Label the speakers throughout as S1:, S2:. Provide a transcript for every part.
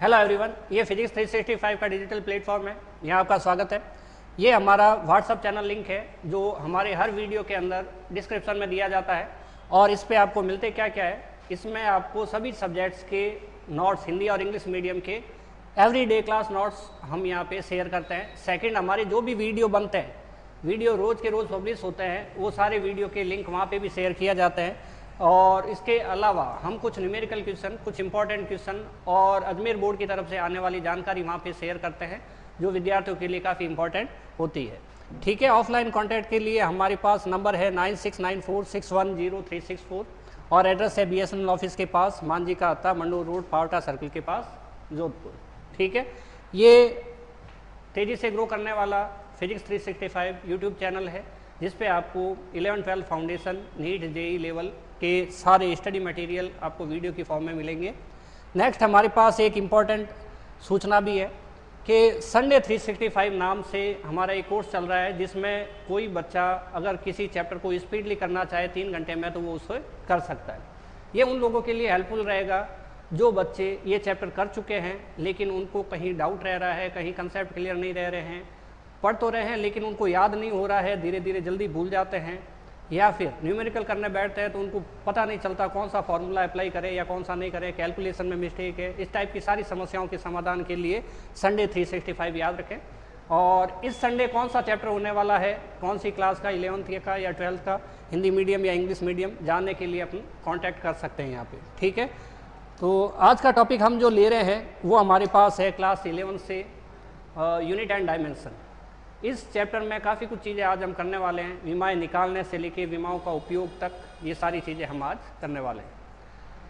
S1: Hello everyone, ये physics 365 का digital platform है। यहाँ आपका स्वागत है। ये हमारा व्हाट्सअप चैनल लिंक है जो हमारे हर वीडियो के अंदर डिस्क्रिप्शन में दिया जाता है और इस पे आपको मिलते क्या क्या है, इसमें आपको सभी सब्जेक्ट्स के नोट्स, हिंदी और इंग्लिश मीडियम के एवरीडे क्लास नोट्स हम यहाँ पे शेयर करते हैं। सेकंड, हमारे जो भी वीडियो बनते हैं, वीडियो रोज़ के रोज़ पब्लिश होते हैं, वो सारे वीडियो के लिंक वहाँ पे भी शेयर किया जाते हैं। और इसके अलावा हम कुछ न्यूमेरिकल क्वेश्चन, कुछ इंपॉर्टेंट क्वेश्चन और अजमेर बोर्ड की तरफ से आने वाली जानकारी वहाँ पे शेयर करते हैं जो विद्यार्थियों के लिए काफ़ी इंपॉर्टेंट होती है। ठीक है, ऑफलाइन कॉन्टैक्ट के लिए हमारे पास नंबर है 9694610364 और एड्रेस है BSNL ऑफिस के पास, मांझी का अत्ता, मंडोर रोड, पावटा सर्कल के पास, जोधपुर। ठीक है, ये तेज़ी से ग्रो करने वाला फिजिक्स 365 यूट्यूब चैनल है जिस पे आपको 11-12 फाउंडेशन, नीट, JEE लेवल के सारे स्टडी मटेरियल आपको वीडियो की फॉर्म में मिलेंगे। नेक्स्ट, हमारे पास एक इम्पॉर्टेंट सूचना भी है कि संडे 365 नाम से हमारा एक कोर्स चल रहा है जिसमें कोई बच्चा अगर किसी चैप्टर को स्पीडली करना चाहे 3 घंटे में तो वो उसे कर सकता है। ये उन लोगों के लिए हेल्पफुल रहेगा जो बच्चे ये चैप्टर कर चुके हैं लेकिन उनको कहीं डाउट रह रहा है, कहीं कंसेप्ट क्लियर नहीं रह रहे हैं, पढ़ तो रहे हैं लेकिन उनको याद नहीं हो रहा है, धीरे धीरे जल्दी भूल जाते हैं, या फिर न्यूमेरिकल करने बैठते हैं तो उनको पता नहीं चलता कौन सा फॉर्मूला अप्लाई करें या कौन सा नहीं करें, कैलकुलेशन में मिस्टेक है। इस टाइप की सारी समस्याओं के समाधान के लिए संडे 365 याद रखें। और इस संडे कौन सा चैप्टर होने वाला है, कौन सी क्लास का, 11th का या 12th का, हिंदी मीडियम या इंग्लिश मीडियम, जानने के लिए अपन कॉन्टैक्ट कर सकते हैं यहाँ पे। ठीक है, तो आज का टॉपिक हम जो ले रहे हैं वो हमारे पास है क्लास 11 से यूनिट एंड डायमेंशन। इस चैप्टर में काफ़ी कुछ चीज़ें आज हम करने वाले हैं, विमाएँ निकालने से लेके विमाओं का उपयोग तक, ये सारी चीज़ें हम आज करने वाले हैं।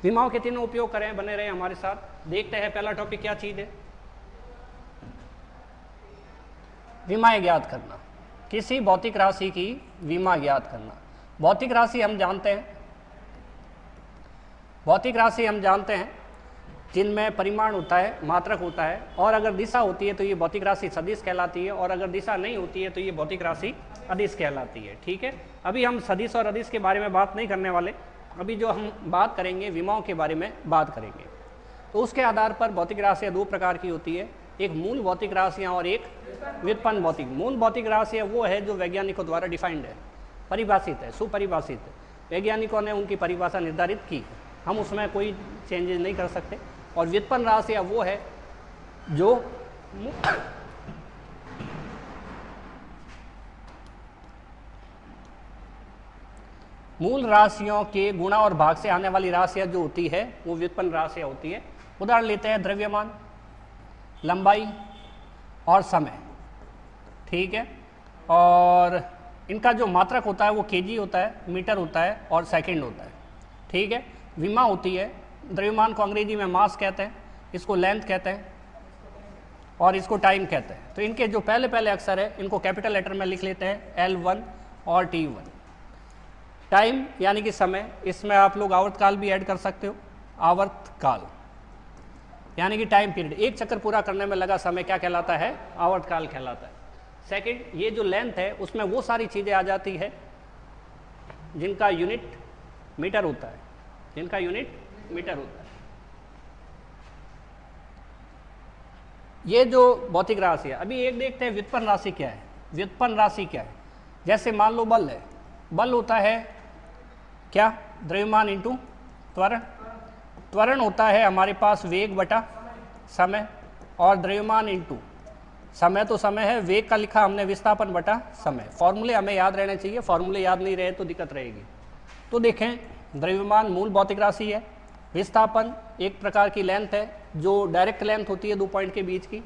S1: विमाओं के तीनों उपयोग करें, बने रहे हमारे साथ। देखते हैं पहला टॉपिक क्या चीज़ है। विमाएँ ज्ञात करना, किसी भौतिक राशि की विमा ज्ञात करना। भौतिक राशि हम जानते हैं, भौतिक राशि हम जानते हैं जिनमें परिमाण होता है, मात्रक होता है, और अगर दिशा होती है तो ये भौतिक राशि सदिश कहलाती है, और अगर दिशा नहीं होती है तो ये भौतिक राशि अदिश कहलाती है। ठीक है, अभी हम सदिश और अदिश के बारे में बात नहीं करने वाले, अभी जो हम बात करेंगे विमाओं के बारे में बात करेंगे। तो उसके आधार पर भौतिक राशियाँ दो प्रकार की होती है, एक मूल भौतिक राशियाँ और एक व्युत्पन्न भौतिक। मूल भौतिक राशियाँ वो है जो वैज्ञानिकों द्वारा डिफाइंड है, परिभाषित है, सुपरिभाषित है, वैज्ञानिकों ने उनकी परिभाषा निर्धारित की, हम उसमें कोई चेंजेस नहीं कर सकते। और व्युत्पन्न राशियाँ वो है जो मूल राशियों के गुणा और भाग से आने वाली राशियाँ जो होती है वो व्युत्पन्न राशियाँ होती है। उदाहरण लेते हैं द्रव्यमान, लंबाई और समय। ठीक है, और इनका जो मात्रक होता है वो केजी होता है, मीटर होता है और सेकंड होता है। ठीक है, विमा होती है, द्रव्यमान को अंग्रेजी में मास कहते हैं, इसको लेंथ कहते हैं और इसको टाइम कहते हैं। तो इनके जो पहले पहले अक्षर है इनको कैपिटल लेटर में लिख लेते हैं, L1 और T1। टाइम यानी कि समय, इसमें आप लोग आवर्तकाल भी ऐड कर सकते हो। आवर्तकाल यानी कि टाइम पीरियड, एक चक्कर पूरा करने में लगा समय क्या कहलाता है, आवर्तकाल कहलाता है। सेकंड, ये जो लेंथ है उसमें वो सारी चीज़ें आ जाती है जिनका यूनिट मीटर होता है, जिनका यूनिट मीटर होता है। ये जो भौतिक राशि है, अभी एक देखते हैं व्युत्पन्न राशि क्या है। व्युत्पन्न राशि क्या है, जैसे मान लो बल है, बल होता है क्या, द्रव्यमान इंटू त्वरण। त्वरण होता है हमारे पास वेग बटा समय, और द्रव्यमान इंटू समय तो समय है, वेग का लिखा हमने विस्थापन बटा समय। फॉर्मूले हमें याद रहने चाहिए, फॉर्मूले याद नहीं रहे तो दिक्कत रहेगी। तो देखें, द्रव्यमान मूल भौतिक राशि है, विस्थापन एक प्रकार की लेंथ है जो डायरेक्ट लेंथ होती है 2 पॉइंट के बीच की।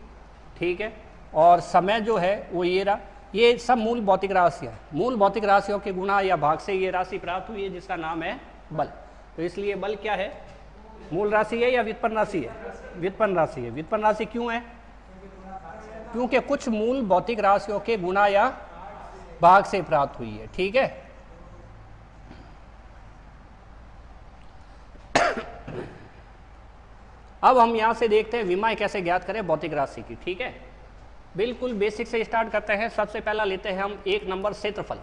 S1: ठीक है, और समय जो है वो ये रहा। ये सब मूल भौतिक राशियाँ, मूल भौतिक राशियों के गुणा या भाग से ये राशि प्राप्त हुई है जिसका नाम है बल। तो इसलिए बल क्या है, मूल राशि है या व्युत्पन्न राशि है, व्युत्पन्न राशि है। व्युत्पन्न राशि क्यों है, क्योंकि कुछ मूल भौतिक राशियों के गुणा या भाग से प्राप्त हुई है। ठीक है, अब हम यहाँ से देखते हैं विमाएँ कैसे ज्ञात करें भौतिक राशि की। ठीक है, बिल्कुल बेसिक से स्टार्ट करते हैं। सबसे पहला लेते हैं हम 1 नंबर क्षेत्रफल।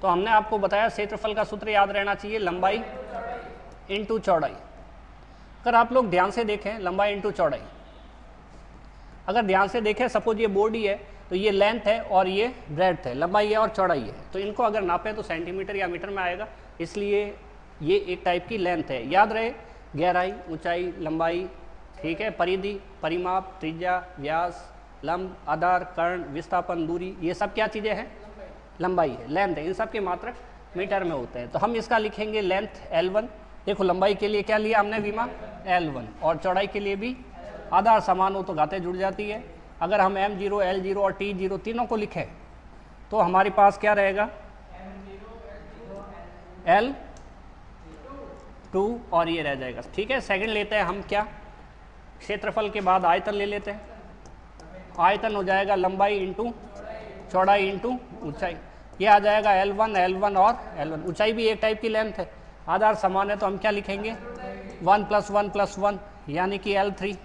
S1: तो हमने आपको बताया क्षेत्रफल का सूत्र याद रहना चाहिए, लंबाई इंटू चौड़ाई। अगर आप लोग ध्यान से देखें लंबाई इंटू चौड़ाई, अगर ध्यान से देखें सपोज ये बॉडी है तो ये लेंथ है और ये ब्रेड्थ है, लंबाई है और चौड़ाई है, तो इनको अगर नापें तो सेंटीमीटर या मीटर में आएगा, इसलिए ये एक टाइप की लेंथ है। याद रहे गहराई, ऊंचाई, लंबाई, ठीक है, परिधि, परिमाप, त्रिज्या, व्यास, लंब, आधार, कर्ण, विस्थापन, दूरी, ये सब क्या चीज़ें हैं? लंबाई है, लेंथ है। इन सब के मात्रक मीटर में होते हैं। तो हम इसका लिखेंगे लेंथ L1। देखो लंबाई के लिए क्या लिया हमने विमा? L1। और चौड़ाई के लिए भी आधार समान हो तो घातें जुड़ जाती है। अगर हम M0, L0 और T0 तीनों को लिखें तो हमारे पास क्या रहेगा? L2 और ये रह जाएगा, ठीक है। सेकंड लेते हैं हम क्या? क्षेत्रफल के बाद आयतन ले लेते हैं। आयतन हो जाएगा लंबाई इंटू चौड़ाई इंटू ऊंचाई, ये आ जाएगा L1, L1 और L1। ऊंचाई भी एक टाइप की लेंथ है, आधार समान है तो हम क्या लिखेंगे? 1 + 1 + 1 यानी कि L3।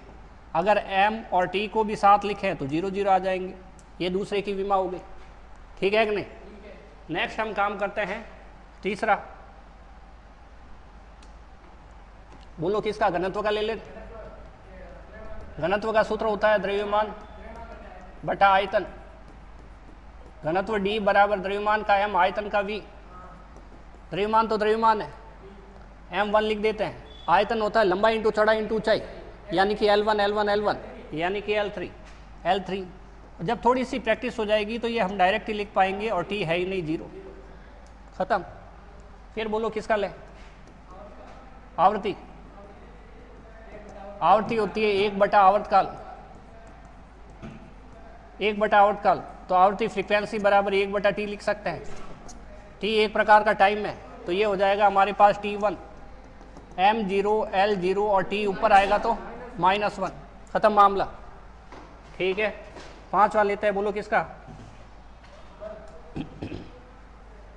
S1: अगर M और T को भी साथ लिखें तो 0 0 आ जाएंगे। ये दूसरे की विमा हो गई, ठीक है कि नहीं? नेक्स्ट हम काम करते हैं तीसरा, बोलो किसका? घनत्व का ले लेते। घनत्व का सूत्र होता है द्रव्यमान बटा आयतन। घनत्व D बराबर द्रव्यमान का M आयतन का V। द्रव्यमान तो द्रव्यमान है, M1 लिख देते हैं। आयतन होता है लंबाई इंटू चौड़ाई इंटू ऊंचाई, यानी कि L1 L1 L1 यानी कि L3। जब थोड़ी सी प्रैक्टिस हो जाएगी तो ये हम डायरेक्ट ही लिख पाएंगे और T है ही नहीं, 0, खत्म। फिर बोलो किसका ले? आवृत्ति। आवृत्ति होती है 1/आवर्तकाल। 1/आवर्तकाल, तो आवृत्ति फ्रीक्वेंसी बराबर 1/T लिख सकते हैं। T एक प्रकार का टाइम है, तो ये हो जाएगा हमारे पास T1। M0, L0 और T ऊपर आएगा तो -1, खत्म मामला, ठीक है। पांचवा लेते हैं, बोलो किसका?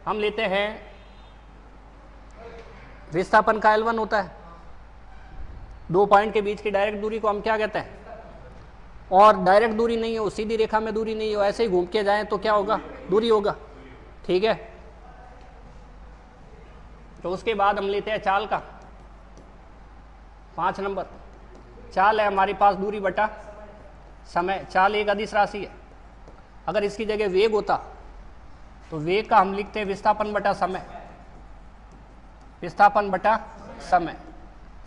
S1: हम लेते हैं विस्थापन का L1 होता है। दो पॉइंट के बीच की डायरेक्ट दूरी को हम क्या कहते हैं? और डायरेक्ट दूरी नहीं हो, सीधी रेखा में दूरी नहीं हो, ऐसे ही घूम के जाएं तो क्या होगा? दूरी होगा, ठीक है। तो उसके बाद हम लेते हैं चाल का 5 नंबर। चाल है हमारे पास दूरी बटा समय। चाल एक अदिश राशि है। अगर इसकी जगह वेग होता तो वेग का हम लिखते हैं विस्थापन बटा समय। विस्थापन बटा समय।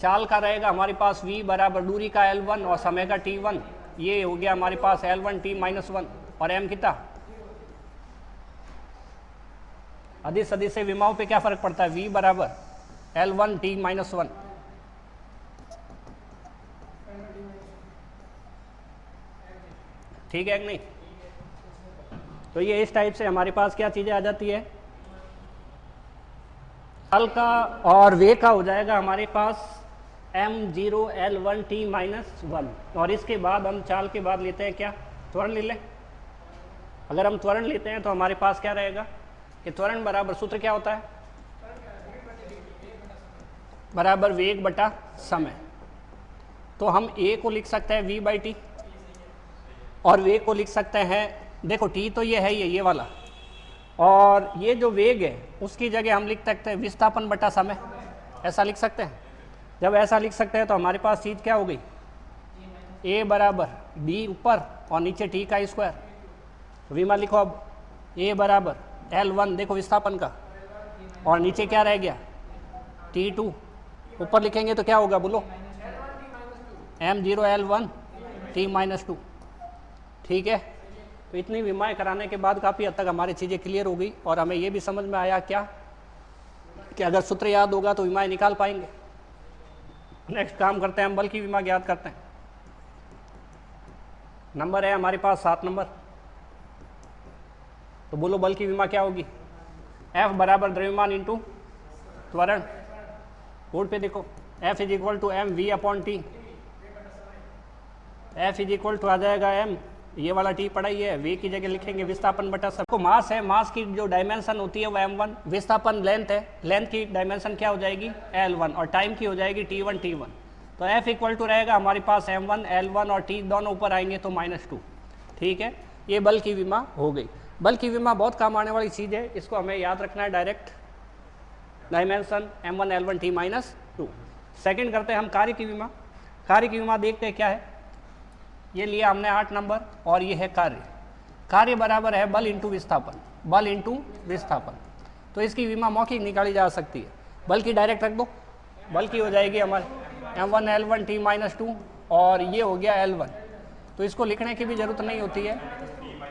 S1: चाल का रहेगा हमारे पास v बराबर दूरी का L1 और समय का T1। ये हो गया हमारे पास L1 T -1 और M कितना? अदिश सदिश से विमाओं पे क्या फर्क पड़ता है? v बराबर L1 T -1। ठीक है कि नहीं? तो ये इस टाइप से हमारे पास क्या चीजें आ जाती है? चाल का और वेग का हो जाएगा हमारे पास M0 L1 T -1। और इसके बाद हम चाल के बाद लेते हैं क्या? त्वरण ले लें। अगर हम त्वरण लेते हैं तो हमारे पास क्या रहेगा कि त्वरण बराबर सूत्र क्या होता है? बराबर वेग बटा समय। तो हम A को लिख सकते हैं v/t और वेग को लिख सकते हैं, देखो T तो ये है, ये वाला, और ये जो वेग है उसकी जगह हम लिख सकते हैं विस्थापन बटा समय। ऐसा लिख सकते हैं। जब ऐसा लिख सकते हैं तो हमारे पास चीज़ क्या हो गई? A बराबर B ऊपर और नीचे T का स्क्वायर। विमा लिखो अब। A बराबर L1 देखो विस्थापन का, और नीचे क्या रह गया? T2। ऊपर लिखेंगे तो क्या होगा बोलो? M0 L1 T -2। ठीक है। तो इतनी विमाएँ कराने के बाद काफ़ी हद तक हमारी चीज़ें क्लियर हो गई और हमें ये भी समझ में आया क्या कि अगर सूत्र याद होगा तो विमाएँ निकाल पाएंगे। नेक्स्ट काम करते हैं, हम बल की विमा ज्ञात करते हैं। नंबर है हमारे पास 7 नंबर। तो बोलो बल की विमा क्या होगी? F बराबर द्रव्यमान इंटू त्वरण। बोर्ड पे देखो, F = mv/t। F = आ जाएगा m, ये वाला T पड़ा ही है, v की जगह लिखेंगे विस्थापन बटा समय। तो मास है, मास की जो डायमेंशन होती है वो m1। विस्थापन लेंथ है, लेंथ की डायमेंशन क्या हो जाएगी? L1 और टाइम की हो जाएगी T1 T1। तो F = रहेगा हमारे पास m1 L1 और T दोनों ऊपर आएंगे तो -2। ठीक है, ये बल की विमा हो गई। बल की विमा बहुत काम आने वाली चीज़ है, इसको हमें याद रखना है। Direct dimension m1 L1 T -2। Second करते हैं हम कार्य की विमा। कार्य की विमा देखते हैं क्या है। ये लिया हमने 8 नंबर और ये है कार्य। कार्य बराबर है बल इंटू विस्थापन, बल इंटू विस्थापन। तो इसकी विमा मौखिक निकाली जा सकती है, बल की डायरेक्ट रख दो, बल की हो जाएगी हमारे m1 L1 T - 2 और ये हो गया L1। तो इसको लिखने की भी जरूरत नहीं होती है,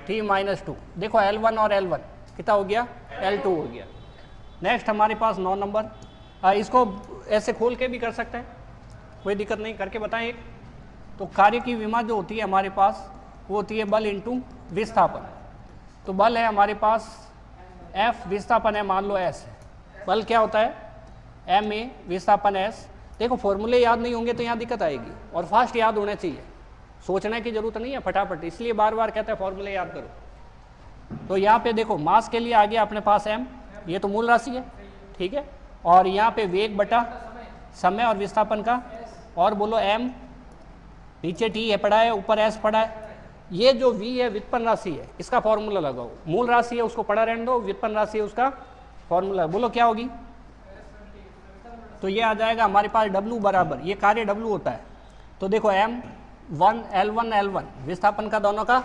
S1: T - 2। देखो L1 और L1 कितना हो गया, L2 हो गया। नेक्स्ट हमारे पास 9 नंबर, इसको ऐसे खोल के भी कर सकते हैं, कोई दिक्कत नहीं, करके बताएं एक। तो कार्य की विमा जो होती है हमारे पास वो होती है बल इंटू विस्थापन। तो बल है हमारे पास F, विस्थापन है मान लो S है। बल क्या होता है ma, विस्थापन S। देखो फॉर्मूले याद नहीं होंगे तो यहाँ दिक्कत आएगी, और फास्ट याद होने चाहिए, सोचने की जरूरत नहीं है फटाफट, इसलिए बार बार कहते हैं फॉर्मूले याद करो। तो यहाँ पे देखो मास के लिए आ गया अपने पास m, ये तो मूल राशि है, ठीक है। और यहाँ पे वेग बटा समय और विस्थापन का, और बोलो m, नीचे t है पड़ा है, ऊपर s पड़ा है। ये जो v है व्युत्पन्न राशि है, इसका फॉर्मूला लगाओ। मूल राशि है उसको पड़ा रहने दो, व्युत्पन्न राशि है उसका फॉर्मूला, बोलो क्या होगी। तो ये आ जाएगा हमारे पास W बराबर, ये कार्य W होता है। तो देखो m1 L1 L1, विस्थापन का दोनों का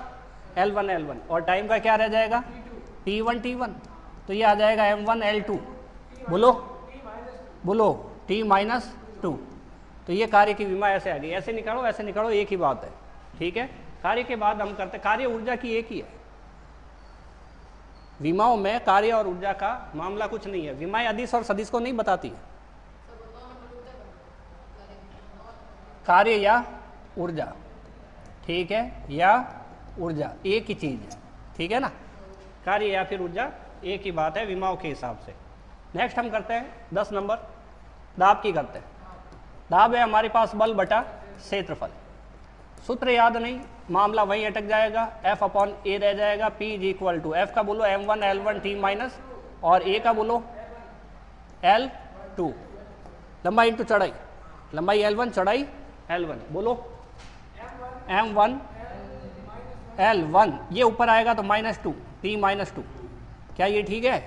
S1: L1 L1, और टाइम का क्या रह जाएगा T1 T1। तो ये आ जाएगा m1 L2, बोलो बोलो T - 2। तो ये कार्य की विमा ऐसे आ गई, ऐसे निकालो, एक ही बात है, ठीक है। कार्य के बाद हम करते, कार्य ऊर्जा की एक ही है। विमाओं में कार्य और ऊर्जा का मामला कुछ नहीं है, विमाएं अदिश और सदिश को नहीं बताती है। कार्य या ऊर्जा, ठीक है, या ऊर्जा एक ही चीज है, ठीक है ना। कार्य या फिर ऊर्जा एक ही बात है विमाओं के हिसाब से। नेक्स्ट हम करते हैं 10 नंबर, दाब की करते हैं। दाब है हमारे पास बल बटा क्षेत्रफल। सूत्र याद नहीं, मामला वहीं अटक जाएगा, F/A रह जाएगा। P = F का बोलो m1 L1 T - और A का बोलो L2, लंबाई इंटू चौड़ाई, लंबाई L1 चौड़ाई L1, बोलो m1 L1, ये ऊपर आएगा तो -2 T - 2, क्या ये ठीक है।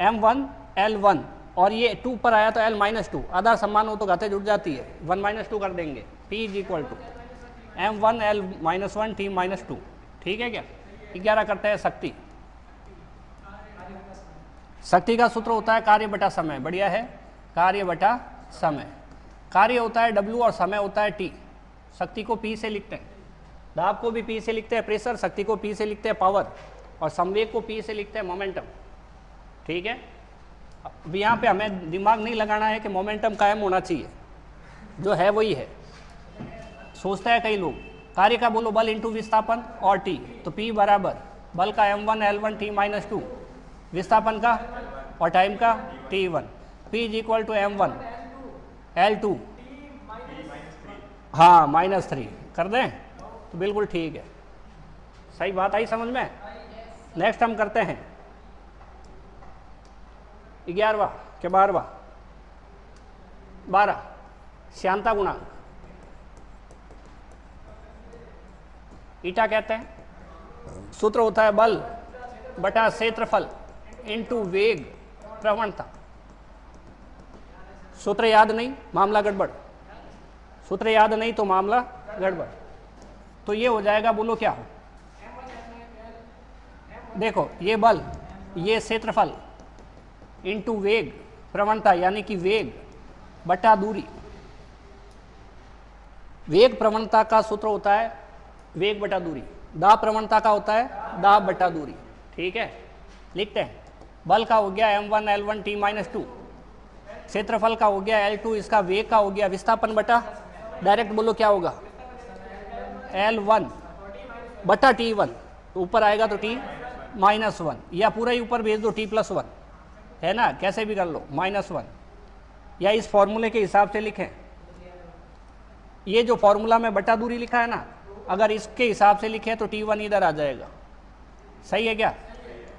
S1: m1 L1 और ये 2 पर आया तो L - 2, आधा समान हो तो घाते जुड़ जाती है, 1 - 2 कर देंगे। P = m1 L - 1 T - 2, ठीक है क्या। 11 करते हैं शक्ति। शक्ति का सूत्र होता है कार्य बटा समय, बढ़िया है, कार्य बटा समय। कार्य होता है W और समय होता है T। शक्ति को P से लिखते हैं, दाब को भी P से लिखते हैं प्रेशर, शक्ति को P से लिखते हैं पावर, और संवेग को P से लिखते हैं मोमेंटम, ठीक है। अब यहाँ पे हमें दिमाग नहीं लगाना है कि मोमेंटम कायम होना चाहिए, जो है वही है। सोचता है कई लोग, कार्य का बोलो बल इंटू विस्थापन और T, तो P बराबर बल का m1 L1 T - 2, विस्थापन का और टाइम का T1। P = m1 L2, हाँ -3 कर दें तो बिल्कुल ठीक है, सही बात आई समझ में। नेक्स्ट हम करते हैं 11वां के 12वां, 12 श्यानता गुणांक, ईटा कहते हैं। सूत्र होता है बल बटा क्षेत्रफल इंटू वेग प्रवणता। सूत्र याद नहीं, मामला गड़बड़, सूत्र याद नहीं तो मामला गड़बड़। तो ये हो जाएगा, बोलो क्या हो। देखो ये बल, ये क्षेत्रफल इंटू वेग प्रवणता, यानी कि वेग बटा दूरी। वेग प्रवणता का सूत्र होता है वेग बटा दूरी, दाब प्रवणता का होता है दाब बटा दूरी, ठीक है। लिखते हैं, बल का हो गया m1 L1 T - 2, क्षेत्रफल का हो गया L2, इसका वेग का हो गया विस्थापन बटा, डायरेक्ट बोलो क्या होगा L1 बटा T1, तो ऊपर आएगा तो T - 1, या पूरा ही ऊपर भेज दो T + 1, है ना, कैसे भी कर लो -1, या इस फॉर्मूले के हिसाब से लिखें। ये जो फॉर्मूला में बटा दूरी लिखा है ना, अगर इसके हिसाब से लिखे तो T1 इधर आ जाएगा, सही है क्या।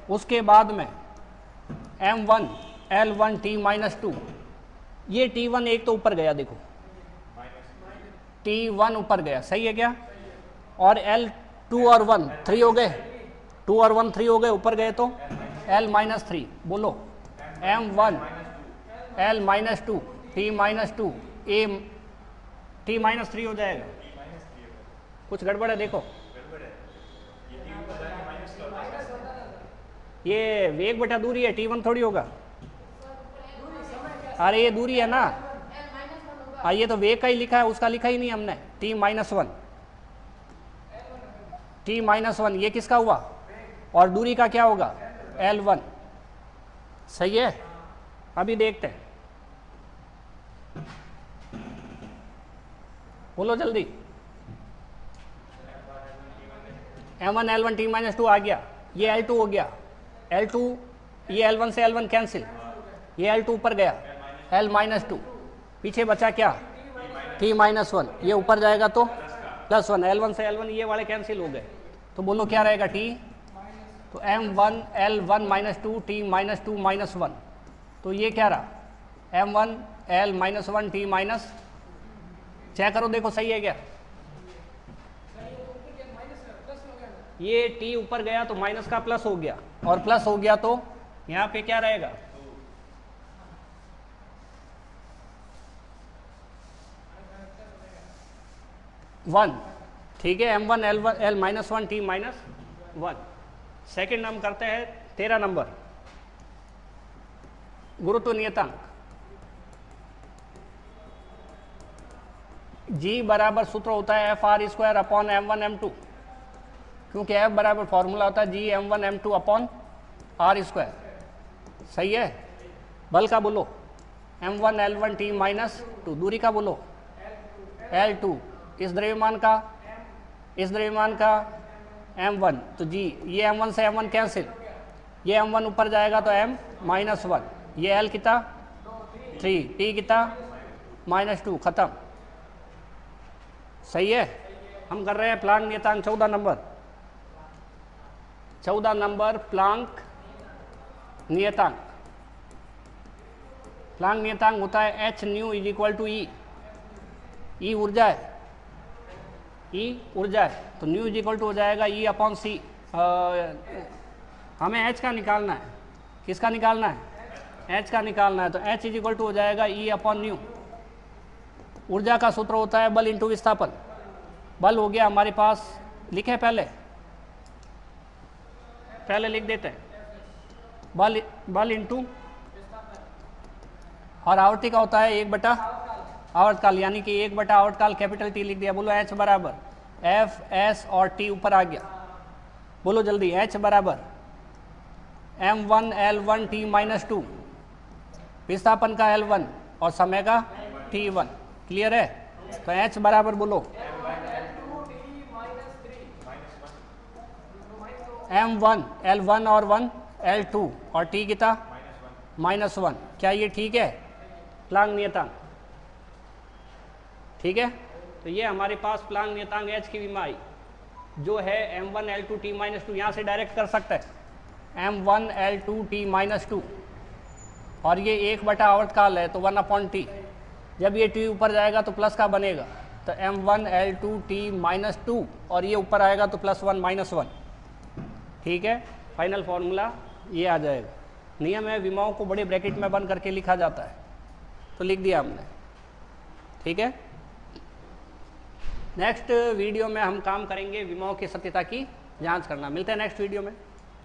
S1: उसके बाद में m1 L1 T - 2, ये T1 एक तो ऊपर गया, देखो T1 ऊपर गया, सही है क्या। और L2 और 1 3 हो गए, 2 और 1 3 हो गए, ऊपर गए तो L - 3, बोलो m1 L - 2 T minus two A T minus three हो जाएगा। कुछ गड़बड़ है देखो, ये वेग बटा दूरी है, टी वन थोड़ी होगा। अरे ये दूरी है ना, ये तो वेग का ही लिखा है, उसका लिखा ही नहीं हमने। T minus one, T minus one ये किसका हुआ, और दूरी का क्या होगा, L1। सही है, अभी देखते हैं, बोलो जल्दी। M1 L1 T minus to आ गया, ये L2 हो गया, L2 ये L1 से L1 कैंसिल, ये L2 ऊपर गया, L माइनस टू, पीछे बचा क्या, T माइनस वन, ये ऊपर जाएगा तो प्लस वन, L1 से L1 ये वाले कैंसिल हो गए, तो बोलो क्या रहेगा T, तो M1 L1 minus two T minus two minus one, तो ये क्या रहा M1 L minus one T minus, check करो देखो सही है क्या, ये T ऊपर गया तो माइनस का प्लस हो गया, और प्लस हो गया तो यहाँ पे क्या रहेगा, वन। ठीक है, M1 L minus one T minus one. Second हम करते हैं 13 नंबर, गुरुत्व नियतांक। G बराबर सूत्र होता है FR square upon M1 M2, क्योंकि F बराबर फॉर्मूला होता है G M1 M2 upon R square. सही है, बल का बोलो M1 L1 T minus to, दूरी का बोलो L2, इस द्रव्यमान का M1, तो G ये M1 से M1 कैंसिल, ये M1 ऊपर जाएगा तो M माइनस वन, ये L कितना 3, T कितना माइनस टू, खत्म। सही है, हम कर रहे हैं प्लांक नियतांक 14 नंबर। 14 नंबर प्लांक नियतांक। प्लांक नियतांक होता है H nu is equal to E, E ऊर्जा है, E ऊर्जा है, तो न्यू इज इक्वल टू हो जाएगा E अपॉन सी। हमें H का निकालना है, किसका निकालना है, H का निकालना है, तो H इज इक्वल टू हो जाएगा E अपॉन न्यू। ऊर्जा का सूत्र होता है बल इंटू विस्थापन। बल हो गया हमारे पास, लिखे पहले लिख देते हैं, बल इंटू, और आवृत्ति का होता है 1/, आवर्तकाल, यानी कि 1/, आवर्तकाल कैपिटल T लिख दिया। बोलो H बराबर F S और T ऊपर आ गया, बोलो जल्दी, H बराबर M1 L1 T minus to, विस्थापन का L1 और समय का T1। क्लियर है, तो H बराबर बोलो M1 L1 और 1 L2 और T कितना माइनस वन। क्या ये ठीक है, प्लांक नियतांक, ठीक है। तो ये हमारे पास प्लांक नियतांक H की विमा आई, जो है M1 L2 T minus to, यहाँ से डायरेक्ट कर सकते हैं M1 L2 T minus to, और ये 1/, आवर्तकाल है तो 1/T, जब ये T ऊपर जाएगा तो प्लस का बनेगा, तो M1 L2 T minus to, और ये ऊपर आएगा तो +1 -1। ठीक है, फाइनल फॉर्मूला ये आ जाएगा। नियम है विमाओं को बड़े ब्रैकेट में बंद करके लिखा जाता है, तो लिख दिया हमने। ठीक है, नेक्स्ट वीडियो में हम काम करेंगे विमाओं की सत्यता की जांच करना। मिलते हैं नेक्स्ट वीडियो में।